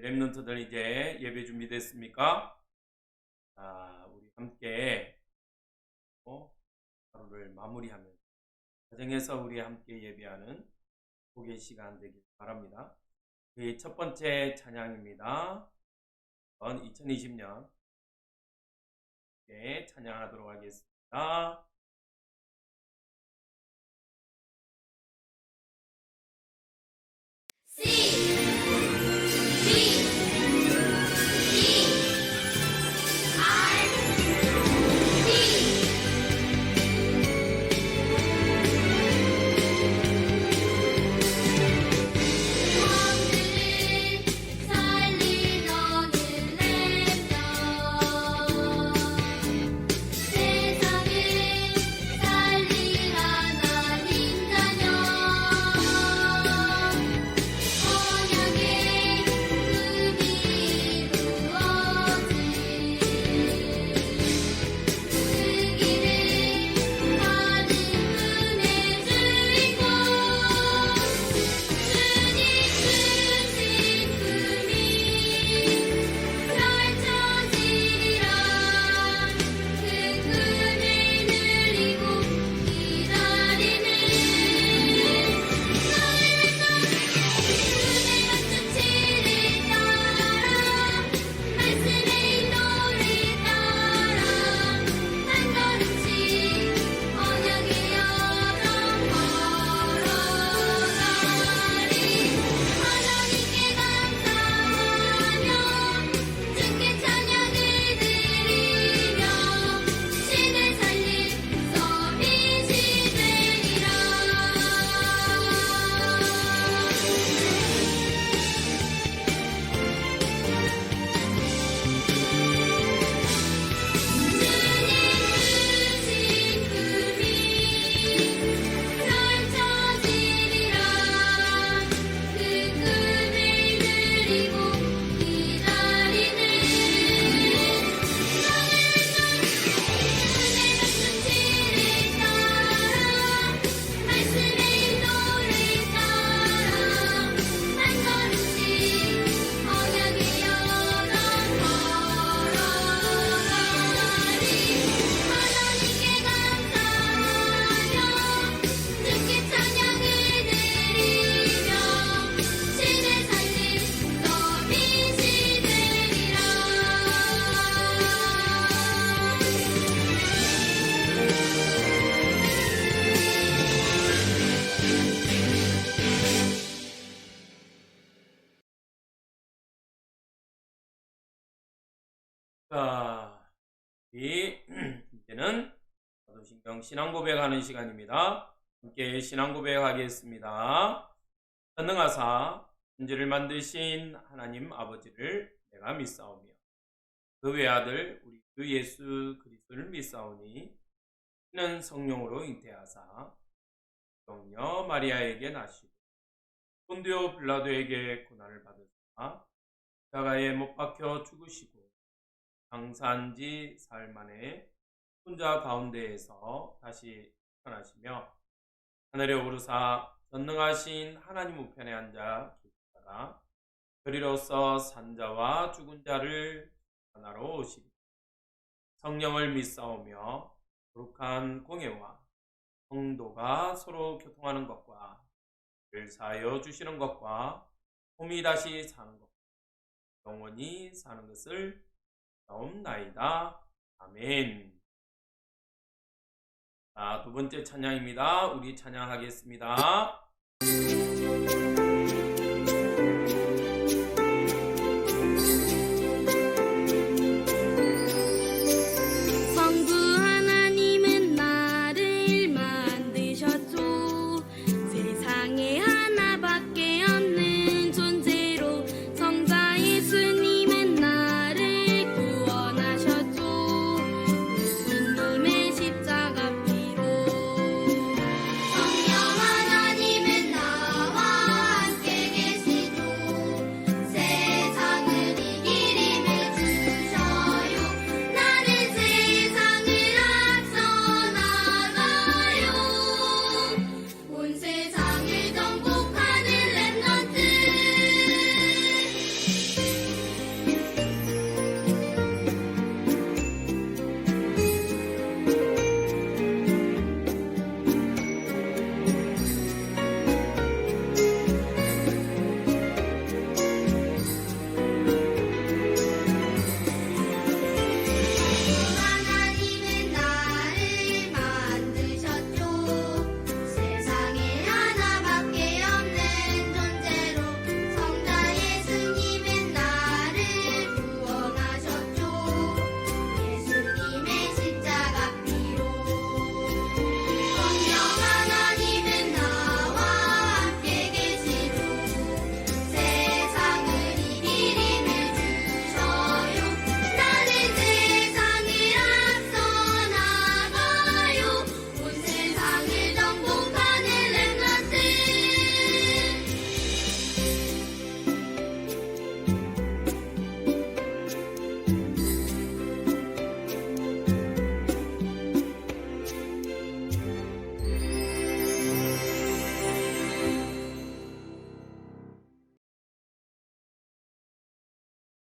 렘넌트들 이제 예배 준비됐습니까? 자, 우리 함께 하루를 마무리하면서 가정에서 우리 함께 예배하는 복의 시간 되길 바랍니다. 우리 첫 번째 찬양입니다. 2020년 찬양하도록 하겠습니다. 자, 이제는 사도신경 신앙고백하는 시간입니다. 함께 신앙고백하겠습니다. 전능하사 천지를 만드신 하나님 아버지를 내가 믿사오며 그 외아들 우리 주 예수 그리스도를 믿사오니 이는 성령으로 잉태하사 성녀 마리아에게 나시고 본디오 빌라도에게 고난을 받으사 십자가에 못 박혀 죽으시고 장사한 지 사흘 만에 혼자 가운데에서 다시 태어나시며 하늘에 오르사 전능하신 하나님 우편에 앉아 계시다가 그리로서 산자와 죽은 자를 하나로 오시리. 성령을 믿사오며 거룩한 공예와 성도가 서로 교통하는 것과 를 사하여 주시는 것과 몸이 다시 사는 것과 영원히 사는 것을 나옵나이다. 아멘. 자, 두 번째 찬양입니다. 우리 찬양하겠습니다. 성령 하나님은 나와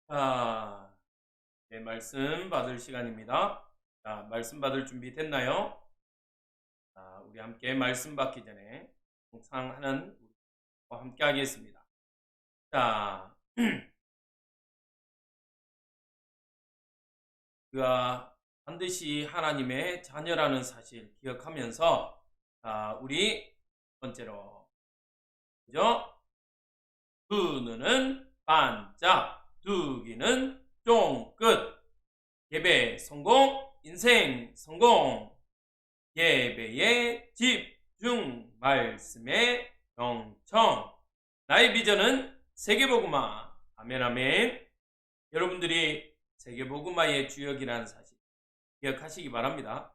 자, 네, 말씀 받을 시간입니다. 자, 말씀 받을 준비 됐나요? 자, 우리 함께 말씀 받기 전에 묵상하는 우리와 함께 하겠습니다. 자, 우리가 반드시 하나님의 자녀라는 사실 기억하면서, 우리 첫 번째로, 그죠? 두 눈은 반짝, 두 귀는 쫑긋. 예배 성공, 인생 성공. 예배의 집중, 말씀의 경청. 나의 비전은 세계복음화. 아멘, 아멘. 여러분들이 세계복음화의 주역이라는 사실 기억하시기 바랍니다.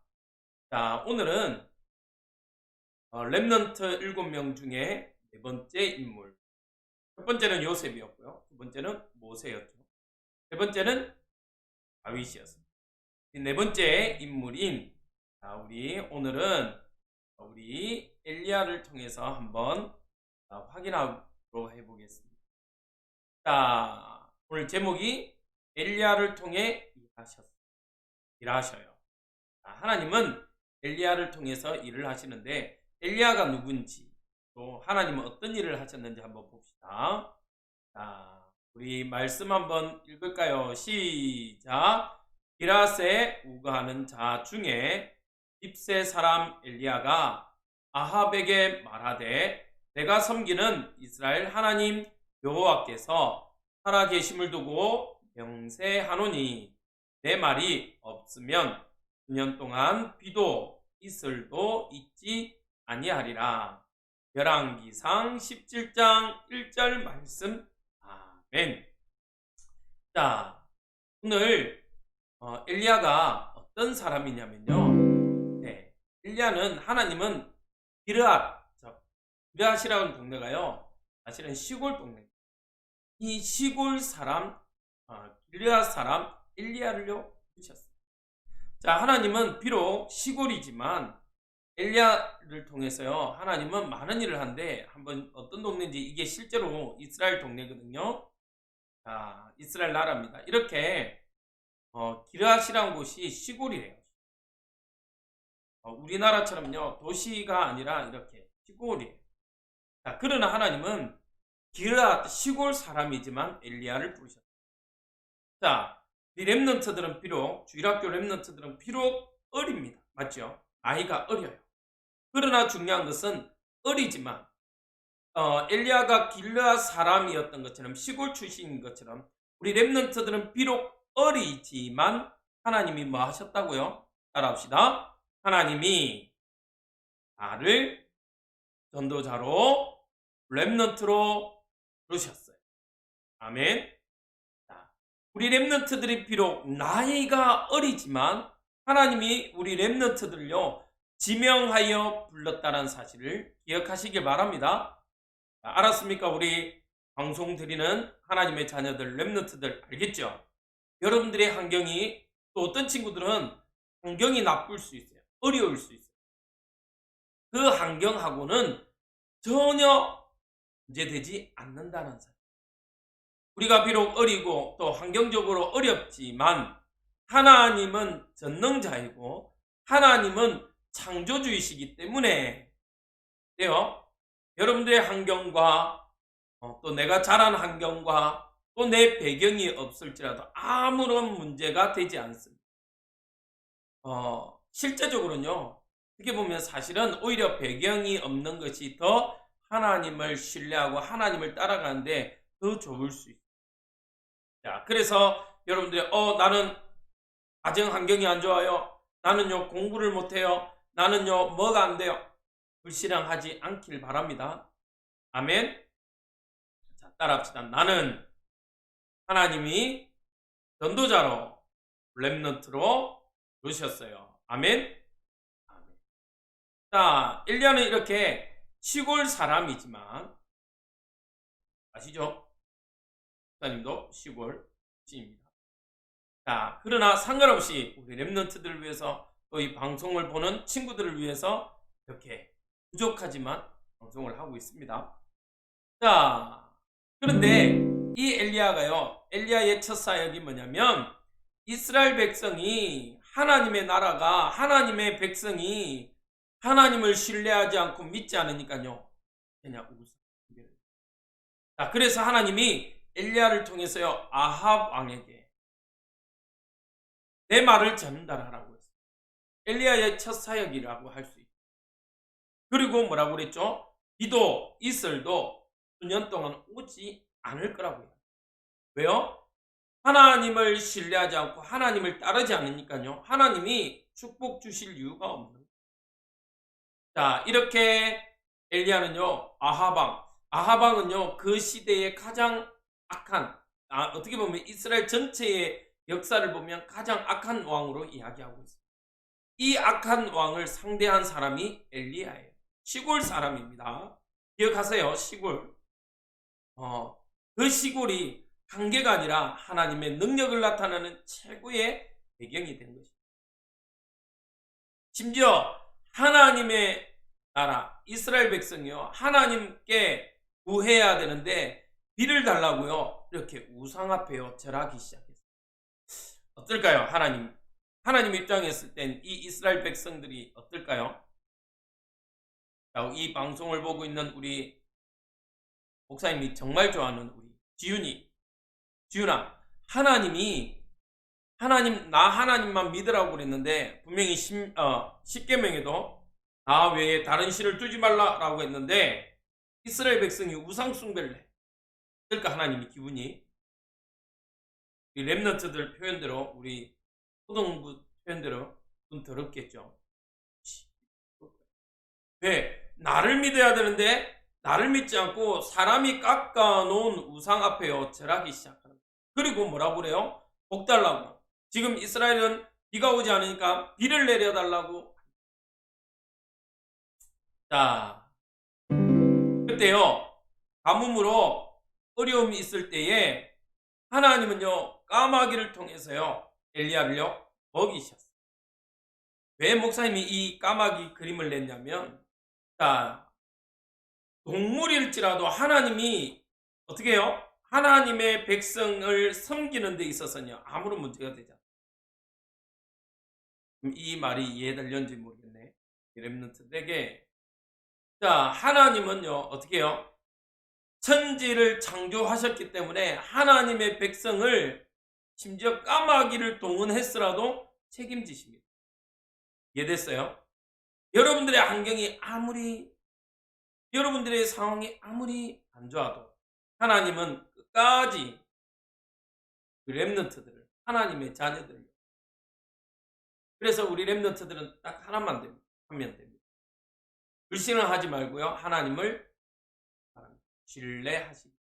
자, 오늘은 렘넌트 7명 중에 네 번째 인물. 첫 번째는 요셉이었고요. 두 번째는 모세였죠. 세 번째는 다윗이었습니다. 네 번째 인물인, 우리 오늘은 우리 엘리야를 통해서 한번 확인하도록 해보겠습니다. 자, 오늘 제목이 엘리야를 통해 일하셔요. 하나님은 엘리야를 통해서 일을 하시는데, 엘리야가 누군지, 또 하나님은 어떤 일을 하셨는지 한번 봅시다. 자, 우리 말씀 한번 읽을까요? 시작. 기라세 우거하는 자 중에 깁세 사람 엘리야가 아합에게 말하되, 내가 섬기는 이스라엘 하나님 여호와께서 살아계심을 두고 명세하노니 내 말이 없으면 9년 동안 비도 이슬도 있지 아니하리라. 열왕기상 17장 1절 말씀. 아멘. 자, 오늘 엘리야가 어떤 사람이냐면요, 네, 엘리야는, 하나님은 기르앗이라는 동네가요, 사실은 시골 동네. 이 시골 사람, 기르앗 사람 엘리야를요 부르셨어요. 자, 하나님은 비록 시골이지만 엘리야를 통해서요, 하나님은 많은 일을 하는데, 한번 어떤 동네인지, 이게 실제로 이스라엘 동네거든요. 자, 이스라엘 나라입니다. 이렇게 기르앗이라는 곳이 시골이래요. 우리나라처럼요 도시가 아니라 이렇게 시골이에요. 자, 그러나 하나님은 기르앗 시골 사람이지만 엘리야를 부르셨어요. 자, 이 렘넌트들은 비록, 주일학교 렘넌트들은 비록 어립니다. 맞죠? 나이가 어려요. 그러나 중요한 것은 어리지만 엘리야가 기르앗 사람이었던 것처럼, 시골 출신인 것처럼, 우리 렘넌트들은 비록 어리지만 하나님이 뭐 하셨다고요? 따라합시다. 하나님이 나를 전도자로, 렘넌트로 부르셨어요. 아멘. 자, 우리 렘넌트들이 비록 나이가 어리지만 하나님이 우리 렘넌트들을요 지명하여 불렀다는 사실을 기억하시길 바랍니다. 자, 알았습니까? 우리 방송 드리는 하나님의 자녀들, 렘넌트들, 알겠죠? 여러분들의 환경이, 또 어떤 친구들은 환경이 나쁠 수 있어요. 어려울 수 있어요. 그 환경하고는 전혀 문제되지 않는다는 사실. 우리가 비록 어리고 또 환경적으로 어렵지만 하나님은 전능자이고 하나님은 창조주이시기 때문에, 여러분들의 환경과 또 내가 자란 환경과 또 내 배경이 없을지라도 아무런 문제가 되지 않습니다. 실제적으로는요, 어떻게 보면 사실은 오히려 배경이 없는 것이 더 하나님을 신뢰하고 하나님을 따라가는데 더 좋을 수 있어요. 자, 그래서 여러분들이 나는 가정 환경이 안 좋아요, 나는요 공부를 못해요, 나는요 뭐가 안 돼요, 불신앙하지 않길 바랍니다. 아멘. 자, 따라합시다. 나는 하나님이 전도자로, 렘넌트로 부르셨어요. 아멘. 아멘. 자, 엘리야는 이렇게 시골 사람이지만, 아시죠? 목사님도 시골 출신입니다. 자, 그러나 상관없이 우리 렘넌트들을 위해서, 또 이 방송을 보는 친구들을 위해서 이렇게 부족하지만 방송을 하고 있습니다. 자, 그런데 이 엘리야가요, 엘리야의 첫 사역이 뭐냐면 이스라엘 백성이 하나님의 나라가 하나님의 백성이 하나님을 신뢰하지 않고 믿지 않으니까요, 그냥 우상. 자, 그래서 하나님이 엘리야를 통해서요, 아합 왕에게 내 말을 전달하라고 했어요. 엘리야의 첫 사역이라고 할 수 있죠. 그리고 뭐라고 그랬죠? 비도 이슬도 수년 동안 오지 않을 거라고요. 왜요? 하나님을 신뢰하지 않고 하나님을 따르지 않으니까요, 하나님이 축복 주실 이유가 없는 거예요. 자, 이렇게 엘리야는요, 아하방은요, 그 시대의 가장 악한, 어떻게 보면 이스라엘 전체의 역사를 보면 가장 악한 왕으로 이야기하고 있습니다. 이 악한 왕을 상대한 사람이 엘리야예요. 시골 사람입니다. 기억하세요, 시골. 그 시골이 한계가 아니라 하나님의 능력을 나타내는 최고의 배경이 된 것입니다. 심지어 하나님의 나라 이스라엘 백성이요, 하나님께 구해야 되는데 비를 달라고요, 이렇게 우상 앞에요 절하기 시작했어요. 어떨까요? 하나님 입장에 있을 땐 이 이스라엘 백성들이 어떨까요? 자, 이 방송을 보고 있는 우리 목사님이 정말 좋아하는 우리 지윤아, 나 하나님만 믿으라고 그랬는데 분명히 10계명에도 나 외에 다른 신을 두지 말라라고 했는데 이스라엘 백성이 우상 숭배를 해. 그러니까 하나님이 기분이, 이 렘넌트들 표현대로, 우리 초등부 표현대로 좀 더럽겠죠. 왜? 나를 믿어야 되는데 나를 믿지 않고 사람이 깎아놓은 우상 앞에요 절하기 시작하는 거예요. 그리고 뭐라고 그래요? 복 달라고. 지금 이스라엘은 비가 오지 않으니까 비를 내려달라고. 자, 그때요, 가뭄으로 어려움이 있을 때에 하나님은요, 까마귀를 통해서요, 엘리야를요 먹이셨어요. 왜 목사님이 이 까마귀 그림을 냈냐면, 자, 동물일지라도 하나님이 어떻게 해요? 하나님의 백성을 섬기는 데 있어서는요, 아무런 문제가 되지 않아요. 이 말이 이해되려는지 모르겠네, 렘넌트들에게. 자, 하나님은요, 어떻게 해요? 천지를 창조하셨기 때문에 하나님의 백성을 심지어 까마귀를 동원했으라도 책임지십니다. 이해됐어요? 여러분들의 환경이 여러분들의 상황이 아무리 안 좋아도 하나님은 끝까지 그 렘넌트들을, 하나님의 자녀들을, 그래서 우리 렘넌트들은 딱 하나만 하면 됩니다. 불신을 하지 말고요, 하나님을 신뢰하시고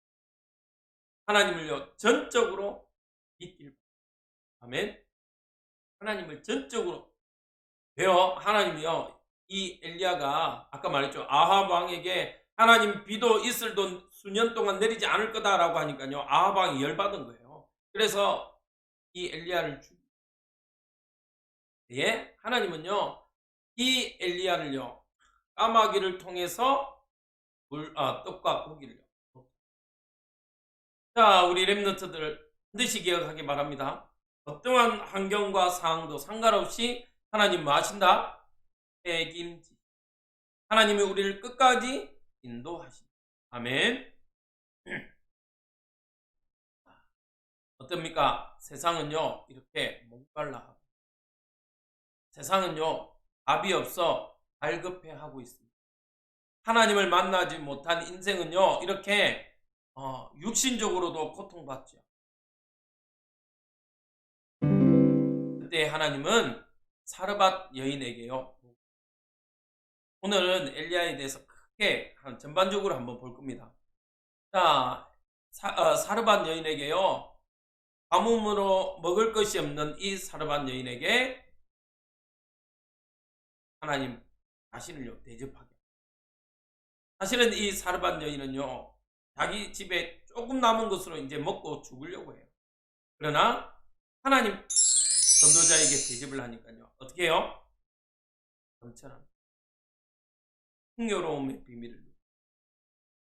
하나님을요 전적으로 믿길 바랍니다. 아멘. 하나님을 전적으로. 왜요? 하나님이요, 이 엘리야가 아까 말했죠, 아합 왕에게 하나님 비도 이슬도 수년 동안 내리지 않을 거다라고 하니까요, 아합 왕이 열받은 거예요. 그래서 이 엘리야를 죽이고, 예? 하나님은요 이 엘리야를요 까마귀를 통해서 떡과 고기를. 자, 우리 렘넌트들 반드시 기억하기 바랍니다. 어떠한 환경과 상황도 상관없이 하나님 뭐 하신다? 책임지. 하나님이 우리를 끝까지 인도하신다. 아멘. 어떻습니까? 세상은요 이렇게 목발라하고, 세상은요 답이 없어 갈급해하고 있습니다. 하나님을 만나지 못한 인생은요 이렇게 육신적으로도 고통받죠. 그때 하나님은 사르밧 여인에게요, 오늘은 엘리야에 대해서 크게 전반적으로 한번 볼 겁니다. 자, 사르밧 여인에게요, 가뭄으로 먹을 것이 없는 이 사르밧 여인에게 하나님 자신을요 대접하게. 사실은 이 사르밧 여인은요 자기 집에 조금 남은 것으로 이제 먹고 죽으려고 해요. 그러나 하나님 전도자에게 대접을 하니까요 어떻게 해요? 넘쳐납니다. 풍요로움의 비밀을.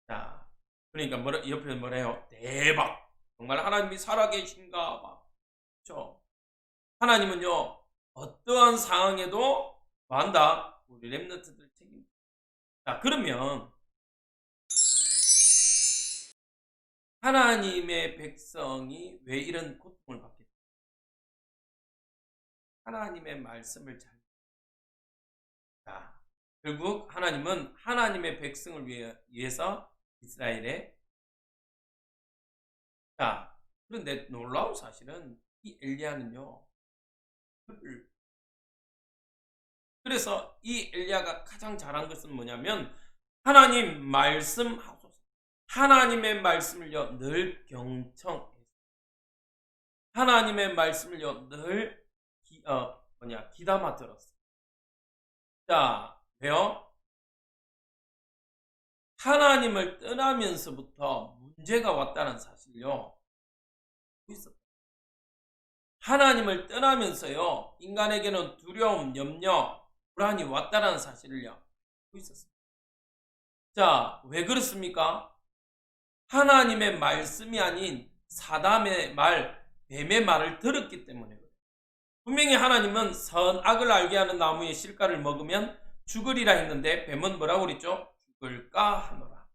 자, 그러니까 옆에 뭐래요? 대박. 정말 하나님이 살아계신가 봐. 그렇죠? 하나님은요 어떠한 상황에도 뭐한다? 우리 렘넌트들 책임. 자, 그러면 하나님의 백성이 왜 이런 고통을 받겠어요? 하나님의 말씀을 잘. 자, 결국 하나님은 하나님의 백성을 위해서 이스라엘에. 자, 그런데 놀라운 사실은 이 엘리야는요. 그래서 이 엘리야가 가장 잘한 것은 뭐냐면 하나님 말씀하소서. 하나님의 말씀을요 늘 경청해서 하나님의 말씀을요 늘 귀담아 들었어요. 자, 왜요? 하나님을 떠나면서부터 문제가 왔다는 사실요. 하나님을 떠나면서요 인간에게는 두려움, 염려, 불안이 왔다는 사실을요 알고 있었어요. 자, 왜 그렇습니까? 하나님의 말씀이 아닌 사담의 말, 뱀의 말을 들었기 때문에 그래요. 분명히 하나님은 선악을 알게 하는 나무의 실과를 먹으면 죽으리라 했는데 뱀은 뭐라고 그랬죠? 죽을까 하노라.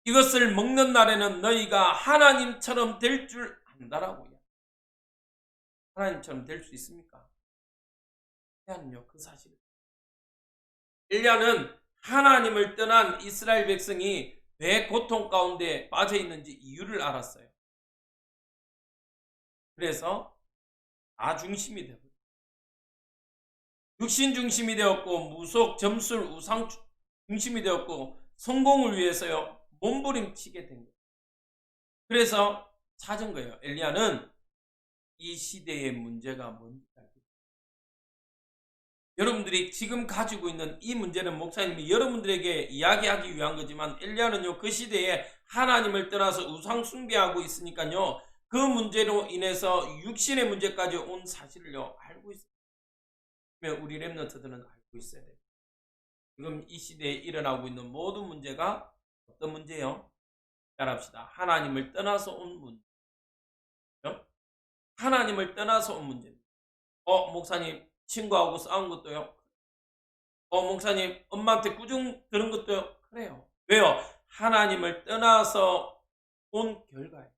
이것을 먹는 날에는 너희가 하나님처럼 될 줄 안다라고요. 하나님처럼 될 수 있습니까? 엘리야는요 그 사실. 엘리야는 하나님을 떠난 이스라엘 백성이 왜 고통 가운데 빠져 있는지 이유를 알았어요. 그래서 나 중심이 되고 육신 중심이 되었고 무속, 점술, 우상 중심이 되었고 성공을 위해서요 몸부림치게 된 거예요. 그래서 찾은 거예요. 엘리야는 이 시대의 문제가 뭔지 알겠어요. 여러분들이 지금 가지고 있는 이 문제는 목사님이 여러분들에게 이야기하기 위한 거지만 엘리야는요 그 시대에 하나님을 떠나서 우상 숭배하고 있으니까요 그 문제로 인해서 육신의 문제까지 온 사실을요 알고 있어요. 우리 렘넌트들은 알고 있어야 돼요. 지금 이 시대에 일어나고 있는 모든 문제가 어떤 문제예요? 따라합시다. 하나님을 떠나서 온 문제. 하나님을 떠나서 온 문제입니다. 목사님 친구하고 싸운 것도요. 목사님 엄마한테 꾸중 들은 것도요. 그래요. 왜요? 하나님을 떠나서 온 결과예요.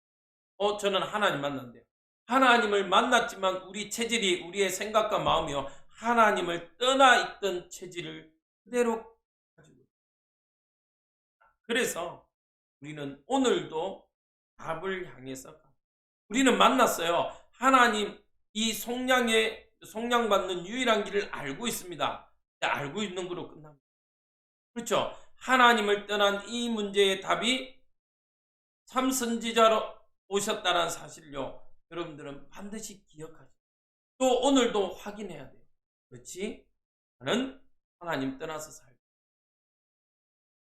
저는 하나님 만났는데요. 하나님을 만났지만 우리 체질이 우리의 생각과 마음이요. 하나님을 떠나 있던 체질을 그대로 가지고 있어요. 그래서 우리는 오늘도 답을 향해서 우리는 만났어요. 하나님 이 속량받는 유일한 길을 알고 있습니다. 알고 있는 거로 끝납니다. 그렇죠? 하나님을 떠난 이 문제의 답이 참 선지자로 오셨다는 사실을요. 여러분들은 반드시 기억하세요. 또 오늘도 확인해야 돼요. 그렇지? 나는 하나님 떠나서 살고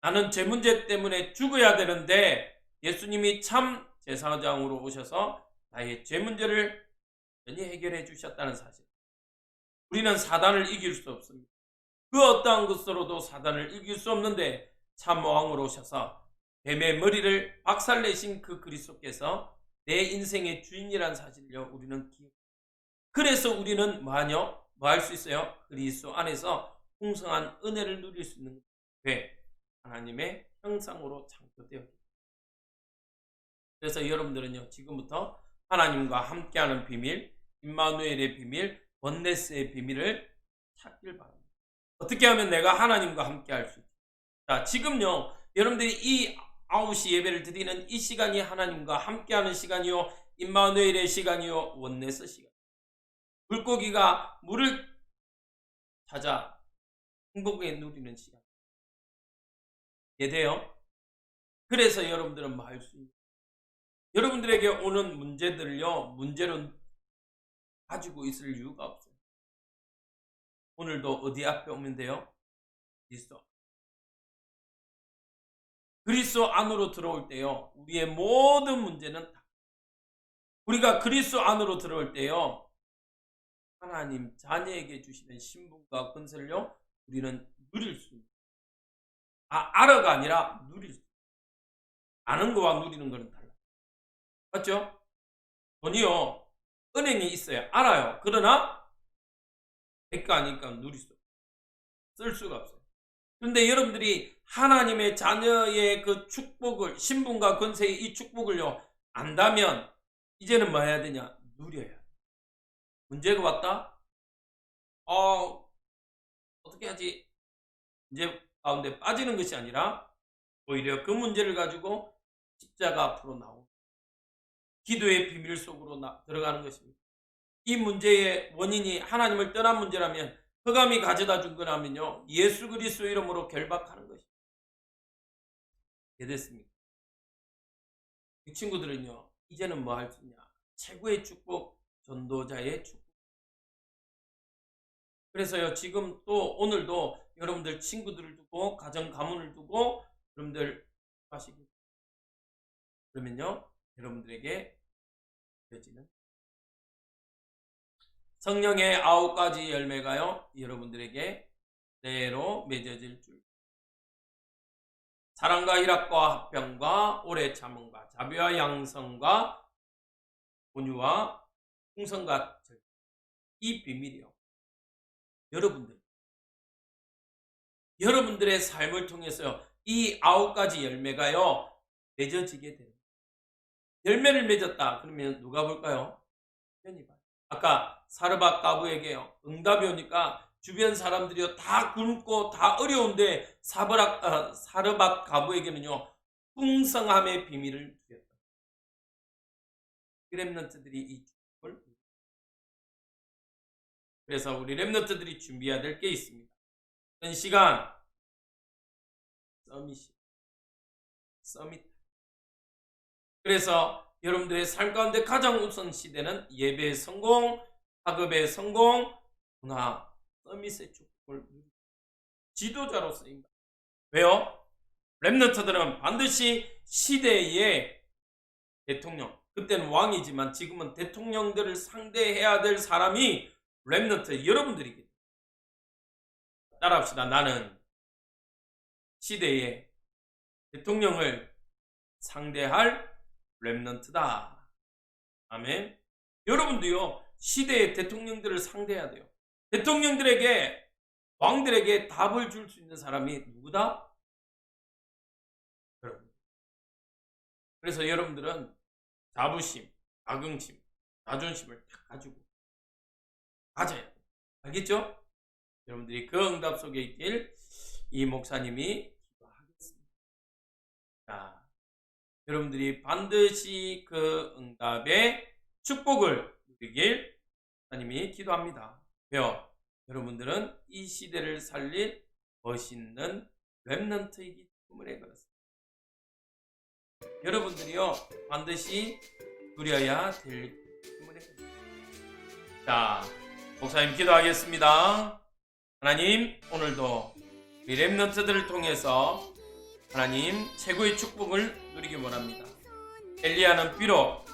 나는 제 문제 때문에 죽어야 되는데 예수님이 참 제사장으로 오셔서 나의 죄 문제를 전히 해결해 주셨다는 사실. 우리는 사단을 이길 수 없습니다. 그 어떠한 것으로도 사단을 이길 수 없는데 참 왕으로 오셔서 뱀의 머리를 박살내신 그 그리스도께서 내 인생의 주인이라는 사실을요 우리는 기억. 그래서 우리는 뭐 할 수 있어요? 그리스도 안에서 풍성한 은혜를 누릴 수 있는 왜? 하나님의 형상으로 창조되었기 때문에. 그래서 여러분들은요 지금부터 하나님과 함께하는 비밀, 임마누엘의 비밀, 원네스의 비밀을 찾길 바랍니다. 어떻게 하면 내가 하나님과 함께할 수 있죠? 자, 지금요 여러분들이 이 9시 예배를 드리는 이 시간이 하나님과 함께하는 시간이요 임마누엘의 시간이요 원네스 시간. 물고기가 물을 찾아 행복에 누리는 시간. 이해돼요? 그래서 여러분들은 뭐 할 수 있는 여러분들에게 오는 문제들을요 문제로 가지고 있을 이유가 없어요. 오늘도 어디 앞에 오면 돼요? 그리스도 안으로 들어올 때요 우리의 모든 문제는 다 우리가 그리스도 안으로 들어올 때요 하나님 자녀에게 주시는 신분과 권세를요 우리는 누릴 수 있는 알아가 아니라 누릴 수 있는 아는 거와 누리는 거는 달라요. 맞죠? 돈이요. 은행에 있어야 알아요. 그러나 내가 아니까 누릴 수 없어요. 쓸 수가 없어요. 그런데 여러분들이 하나님의 자녀의 그 축복을, 신분과 권세의 이 축복을요, 안다면 이제는 뭐 해야 되냐? 누려야 돼. 문제가 왔다? 어떻게 하지? 문제 가운데 빠지는 것이 아니라 오히려 그 문제를 가지고 십자가 앞으로 나오고 기도의 비밀 속으로 들어가는 것입니다. 이 문제의 원인이 하나님을 떠난 문제라면, 흑암이 가져다 준 거라면요, 예수 그리스도 이름으로 결박하는 것입니다. 됐습니까? 이 친구들은요, 이제는 뭐 할 수 있냐? 최고의 축복, 전도자의 축복. 그래서요, 지금 또 오늘도 여러분들 친구들을 두고, 가정 가문을 두고 여러분들 하시고, 그러면요, 여러분들에게 되어지는 성령의 9가지 열매가요, 여러분들에게 대로 맺어질 줄. 사랑과 희락과 화평과 오래 참음과 자비와 양성과 온유와 풍성과 절. 이 비밀이요, 여러분들의 삶을 통해서 이 9가지 열매가요, 맺어지게 됩니다. 열매를 맺었다 그러면 누가 볼까요? 편히 봐요. 아까 사르밧 가부에게요, 응답이 오니까 주변 사람들이요 다 굶고 다 어려운데 사르밧 가부에게는요 풍성함의 비밀을 주었다. 렘넌트들이 이 축복을, 그래서 우리 렘넌트들이 준비해야 될 게 있습니다. 어떤 시간, 서밋. 그래서 여러분들의 삶 가운데 가장 우선 시대는 예배의 성공, 학업의 성공, 문화, 서밋의 축복을 지도자로 쓰입니다. 왜요? 렘넌트들은 반드시 시대의 대통령, 그때는 왕이지만 지금은 대통령들을 상대해야 될 사람이 렘넌트 여러분들이기 때문에 따라합시다. 나는 시대의 대통령을 상대할 렘넌트다. 아멘. 여러분도요 시대의 대통령들을 상대해야 돼요. 대통령들에게, 왕들에게 답을 줄 수 있는 사람이 누구다? 여러분. 그래서 여러분들은 자부심, 자긍심, 자존심을 딱 가지고 가져야 돼요. 알겠죠? 여러분들이 그 응답 속에 있길 이 목사님이 기도하겠습니다. 자, 여러분들이 반드시 그 응답의 축복을 누리길 하나님이 기도합니다. 왜요? 여러분들은 이 시대를 살릴 멋있는 렘넌트이기 때문에 그렇습니다. 여러분들이요 반드시 누려야 될 때문에 그렇습니다. 자, 목사님 기도하겠습니다. 하나님, 오늘도 우리 렘넌트들을 통해서 하나님 최고의 축복을 누리기 원합니다. 엘리야는 비록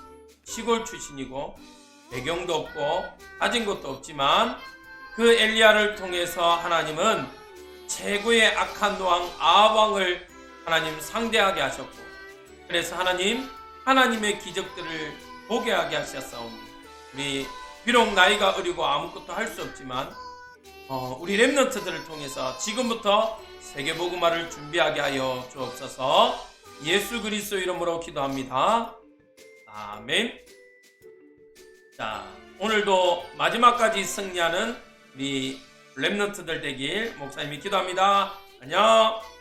시골 출신이고 배경도 없고 가진 것도 없지만 그 엘리야를 통해서 하나님은 최고의 악한 왕 아합왕을 하나님 상대하게 하셨고, 그래서 하나님의 기적들을 보게 하게 하셨사오니 우리 비록 나이가 어리고 아무것도 할 수 없지만 우리 렘넌트들을 통해서 지금부터 세계복음화를 준비하게 하여 주옵소서. 예수 그리스도 이름으로 기도합니다. 아멘. 자, 오늘도 마지막까지 승리하는 우리 렘넌트들 되길 목사님이 기도합니다. 안녕.